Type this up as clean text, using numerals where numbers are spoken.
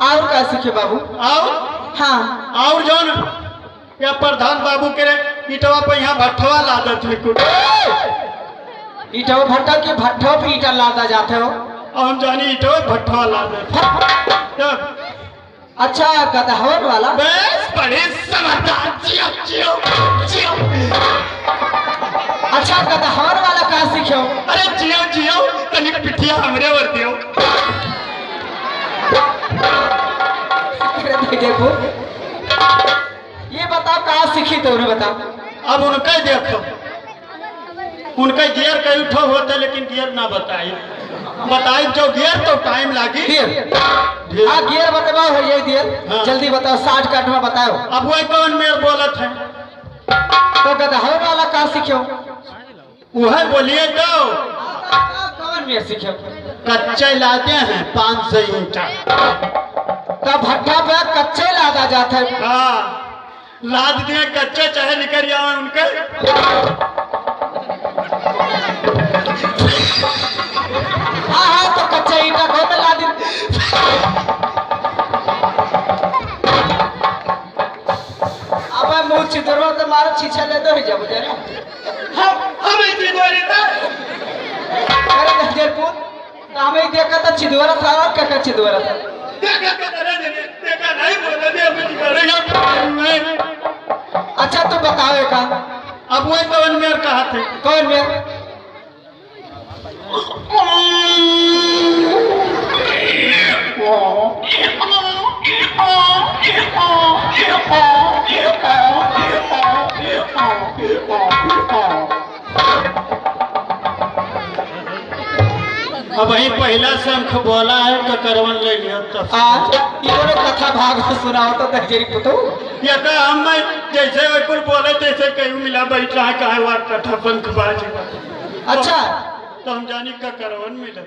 और का सीखे बाबू? और हाँ और जौन या प्रधान बाबू के ईटवा पे यहाँ भट्ठवा लादत है कुछ ईटो भट्टा के भट्ठो पे ईटा लादा जाते हो। हम जानी ईटवा भट्ठवा लादत तब अच्छा गदहवन वाला बस बड़े समझदार जियो जियो जियो। अच्छा गदहवन वाला का सीखे हो? अरे जियो जियो तनिक पिठिया हमरे वर दियो। देखो ये बताओ कहाँ सीखी तो बताओ। अब उनका देखो उनका गियर कई उठो होता लेकिन गियर ना बताई जो गियर तो टाइम लागी। हाँ गियर बताओ हो ये गियर। हाँ। जल्दी बताओ 60 काट में बताओ। अब वही कौन मेरे बोलत है तो गदहवन वाला कहाँ सीखे हो? वह बोलिए तो कौन मेरे सीखे हो? कच्चे लाते हैं 500 ईंटा तो भट्ठा पे कच्चे लादा जाता है। हाँ लाद दिए कच्चे चाहे निकल जाए उनके। हाँ हाँ तो कच्चा ईटा को में ला दी। अब मुँह चितरवा तो मारो छीछा ले दो ही जब जरा हम इतनी दूरी था अरे गजरपुर तो हमें देखा था छिदवरा था और क्या छिदवरा था देखा नहीं बोला दे अभी निकलेगा। अच्छा तो बताओ एक अब वही कौन मेरे कहा थे कौन मेरे अब वही पहला शंख बोला है तो करवन ले लिया तब आज इन्होंने कथा भाग सुनाओ तो गजरी पुतो या तो हम जैसे कुल बोले तैसे कहीं मिला बैठ रहा है कहा कथा पंख बाज। अच्छा तो हम जानी का करवन मिला।